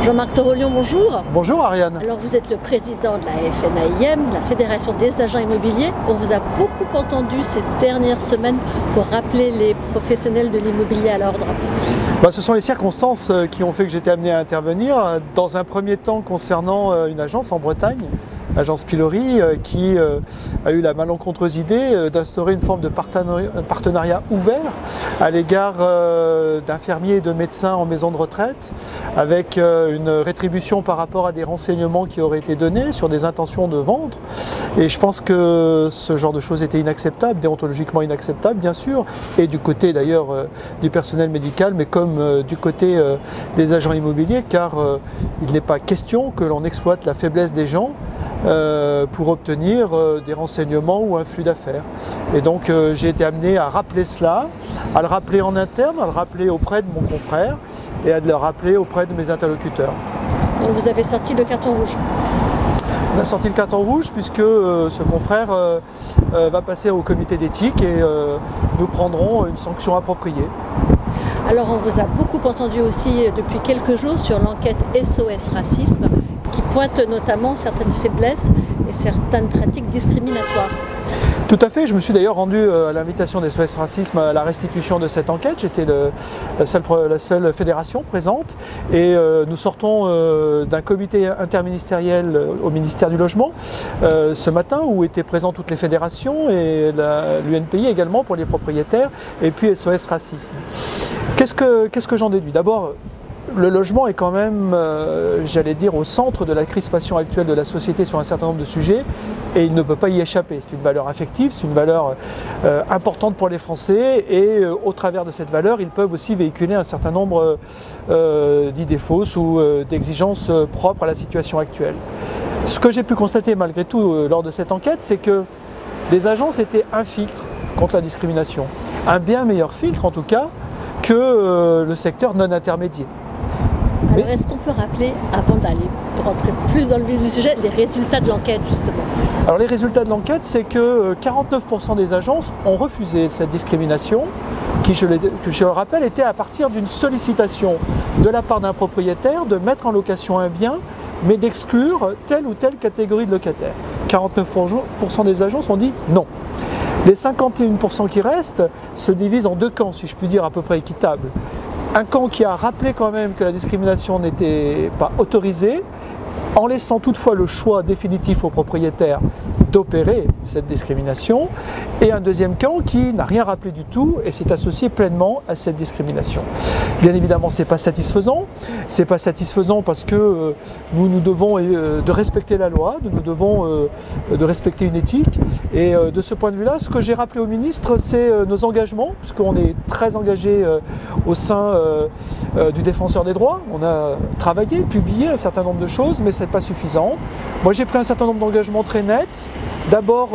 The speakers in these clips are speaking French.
Jean-Marc Torolion, bonjour. Bonjour Ariane. Alors vous êtes le président de la FNAIM, la Fédération des agents immobiliers. On vous a beaucoup entendu ces dernières semaines pour rappeler les professionnels de l'immobilier à l'ordre. Ce sont les circonstances qui ont fait que j'étais amené à intervenir. Dans un premier temps concernant une agence en Bretagne, l'agence Pilori, qui a eu la malencontreuse idée d'instaurer une forme de partenariat ouvert à l'égard d'infirmiers et de médecins en maison de retraite, avec une rétribution par rapport à des renseignements qui auraient été donnés sur des intentions de vendre. Et je pense que ce genre de choses était inacceptable, déontologiquement inacceptable bien sûr, et du côté d'ailleurs du personnel médical, mais comme du côté des agents immobiliers, car il n'est pas question que l'on exploite la faiblesse des gens pour obtenir des renseignements ou un flux d'affaires. Et donc j'ai été amené à rappeler cela, à le rappeler en interne, à le rappeler auprès de mon confrère et à le rappeler auprès de mes interlocuteurs. Donc vous avez sorti le carton rouge. On a sorti le carton rouge puisque ce confrère va passer au comité d'éthique et nous prendrons une sanction appropriée. Alors on vous a beaucoup entendu aussi depuis quelques jours sur l'enquête SOS Racisme qui pointe notamment certaines faiblesses et certaines pratiques discriminatoires. Tout à fait, je me suis d'ailleurs rendu à l'invitation des SOS Racisme à la restitution de cette enquête. J'étais la seule fédération présente et nous sortons d'un comité interministériel au ministère du Logement ce matin où étaient présentes toutes les fédérations et l'UNPI également pour les propriétaires et puis SOS Racisme. Qu'est-ce que j'en déduis? D'abord, le logement est quand même, j'allais dire, au centre de la crispation actuelle de la société sur un certain nombre de sujets et il ne peut pas y échapper. C'est une valeur affective, c'est une valeur importante pour les Français et au travers de cette valeur, ils peuvent aussi véhiculer un certain nombre d'idées fausses ou d'exigences propres à la situation actuelle. Ce que j'ai pu constater malgré tout lors de cette enquête, c'est que les agences étaient un filtre contre la discrimination, un bien meilleur filtre en tout cas que le secteur non intermédiaire. Alors est-ce qu'on peut rappeler, avant de rentrer plus dans le vif du sujet, les résultats de l'enquête justement? Alors les résultats de l'enquête, c'est que 49% des agences ont refusé cette discrimination, qui, je le rappelle, était à partir d'une sollicitation de la part d'un propriétaire de mettre en location un bien, mais d'exclure telle ou telle catégorie de locataires. 49% des agences ont dit non. Les 51% qui restent se divisent en deux camps, si je puis dire, à peu près équitables. Un camp qui a rappelé quand même que la discrimination n'était pas autorisée, en laissant toutefois le choix définitif aux propriétaires d'opérer cette discrimination, et un deuxième camp qui n'a rien rappelé du tout et s'est associé pleinement à cette discrimination. Bien évidemment, c'est pas satisfaisant. C'est pas satisfaisant parce que nous devons de respecter la loi, nous devons de respecter une éthique. Et de ce point de vue-là, ce que j'ai rappelé au ministre, c'est nos engagements, puisqu'on est très engagé au sein du Défenseur des droits. On a travaillé, publié un certain nombre de choses, mais c'est pas suffisant. Moi, j'ai pris un certain nombre d'engagements très nets. D'abord,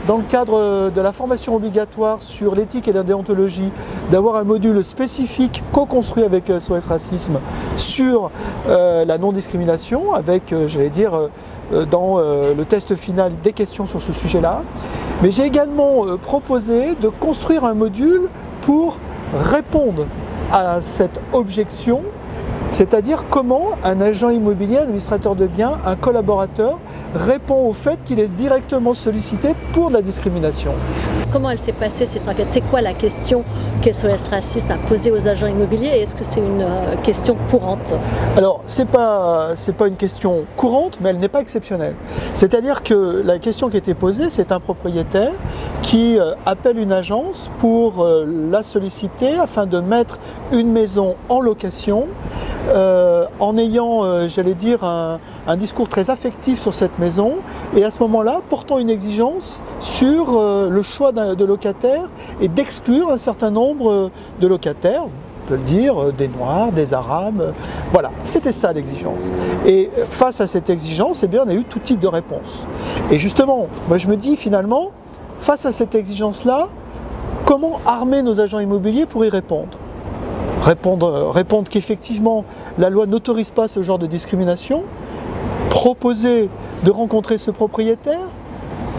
dans le cadre de la formation obligatoire sur l'éthique et la déontologie, d'avoir un module spécifique co-construit avec SOS Racisme sur la non-discrimination, avec, j'allais dire, dans le test final des questions sur ce sujet-là. Mais j'ai également proposé de construire un module pour répondre à cette objection, c'est-à-dire comment un agent immobilier, administrateur de biens, un collaborateur répond au fait qu'il est directement sollicité pour de la discrimination. Comment elle s'est passée cette enquête? C'est quoi la question que SOS Racisme a posée aux agents immobiliers et est-ce que c'est une question courante? Alors, c'est pas une question courante, mais elle n'est pas exceptionnelle. C'est-à-dire que la question qui a été posée, c'est un propriétaire qui appelle une agence pour la solliciter afin de mettre une maison en location en ayant, j'allais dire, un discours très affectif sur cette maison et à ce moment-là, portant une exigence sur le choix de locataires et d'exclure un certain nombre de locataires, on peut le dire, des Noirs, des Arabes, voilà, c'était ça l'exigence. Et face à cette exigence, eh bien, on a eu tout type de réponse. Et justement, moi je me dis finalement, face à cette exigence-là, comment armer nos agents immobiliers pour y répondre? Répondre qu'effectivement la loi n'autorise pas ce genre de discrimination, proposer de rencontrer ce propriétaire,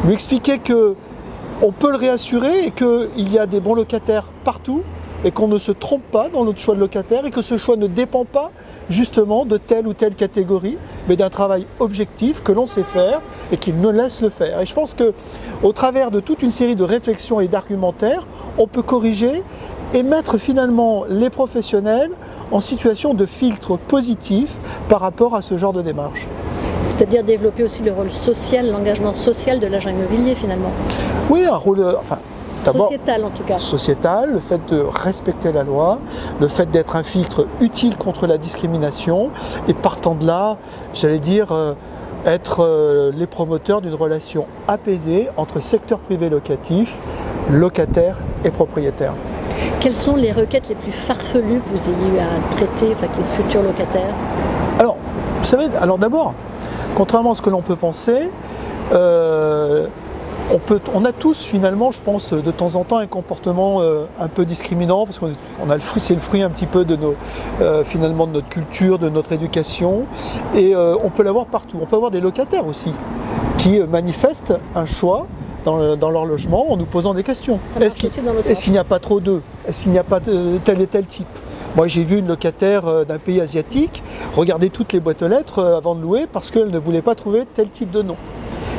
lui expliquer qu'on peut le réassurer et qu'il y a des bons locataires partout, et qu'on ne se trompe pas dans notre choix de locataire et que ce choix ne dépend pas justement de telle ou telle catégorie, mais d'un travail objectif que l'on sait faire et qu'il nous laisse le faire. Et je pense qu'au travers de toute une série de réflexions et d'argumentaires, on peut corriger et mettre finalement les professionnels en situation de filtre positif par rapport à ce genre de démarche. C'est-à-dire développer aussi le rôle social, l'engagement social de l'agent immobilier finalement. Oui, un rôle d'abord sociétal en tout cas. Sociétal, le fait de respecter la loi, le fait d'être un filtre utile contre la discrimination et partant de là, j'allais dire, être les promoteurs d'une relation apaisée entre secteur privé locatif, locataire et propriétaire. Quelles sont les requêtes les plus farfelues que vous ayez eu à traiter avec les futurs locataires? Alors, vous savez, d'abord, contrairement à ce que l'on peut penser, on a tous finalement, je pense, de temps en temps un comportement un peu discriminant parce c'est le fruit un petit peu de finalement de notre culture, de notre éducation, et on peut l'avoir partout. On peut avoir des locataires aussi qui manifestent un choix dans leur logement en nous posant des questions. Est-ce qu'il n'y a pas trop d'eux? Est-ce qu'il n'y a pas de tel et tel type? Moi j'ai vu une locataire d'un pays asiatique regarder toutes les boîtes aux lettres avant de louer parce qu'elle ne voulait pas trouver tel type de nom.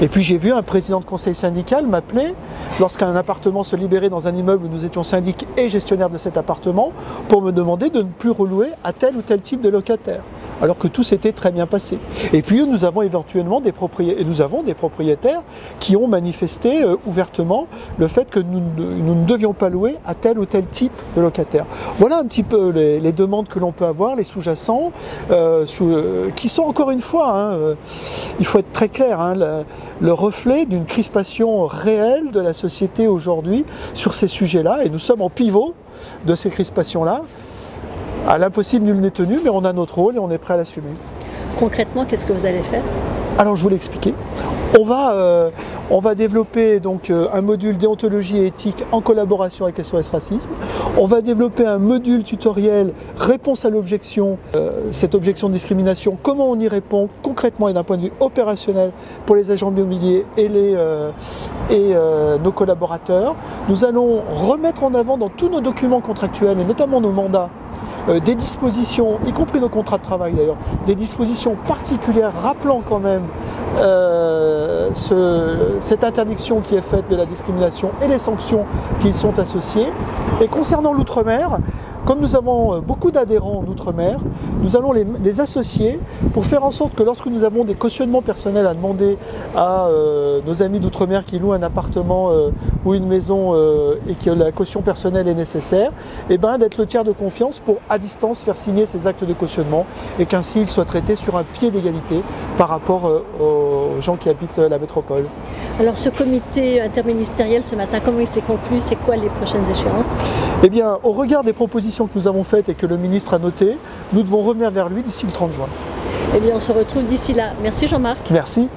Et puis j'ai vu un président de conseil syndical m'appeler lorsqu'un appartement se libérait dans un immeuble où nous étions syndic et gestionnaire de cet appartement pour me demander de ne plus relouer à tel ou tel type de locataire, alors que tout s'était très bien passé. Et puis nous avons éventuellement des propriétaires qui ont manifesté ouvertement le fait que nous ne devions pas louer à tel ou tel type de locataire. Voilà un petit peu les demandes que l'on peut avoir, les sous-jacents, qui sont encore une fois, il faut être très clair, le reflet d'une crispation réelle de la société aujourd'hui sur ces sujets-là, et nous sommes en pivot de ces crispations-là. À l'impossible, nul n'est tenu, mais on a notre rôle et on est prêt à l'assumer. Concrètement, qu'est-ce que vous allez faire? Alors je vous l'expliquer. On va développer donc un module déontologie et éthique en collaboration avec SOS Racisme. On va développer un module tutoriel réponse à l'objection, cette objection de discrimination, comment on y répond concrètement et d'un point de vue opérationnel pour les agents immobiliers et nos collaborateurs. Nous allons remettre en avant dans tous nos documents contractuels et notamment nos mandats des dispositions, y compris nos contrats de travail d'ailleurs, des dispositions particulières rappelant quand même cette interdiction qui est faite de la discrimination et les sanctions qui y sont associées. Et concernant l'outre-mer, comme nous avons beaucoup d'adhérents en outre-mer, nous allons les associer pour faire en sorte que lorsque nous avons des cautionnements personnels à demander à nos amis d'outre-mer qui louent un appartement ou une maison et que la caution personnelle est nécessaire, et d'être le tiers de confiance pour à distance faire signer ces actes de cautionnement et qu'ainsi ils soient traités sur un pied d'égalité par rapport aux gens qui habitent la métropole. Alors ce comité interministériel ce matin, comment il s'est conclu? C'est quoi les prochaines échéances? Eh bien, au regard des propositions que nous avons faites et que le ministre a notées, nous devons revenir vers lui d'ici le 30 juin. Eh bien, on se retrouve d'ici là. Merci Jean-Marc. Merci.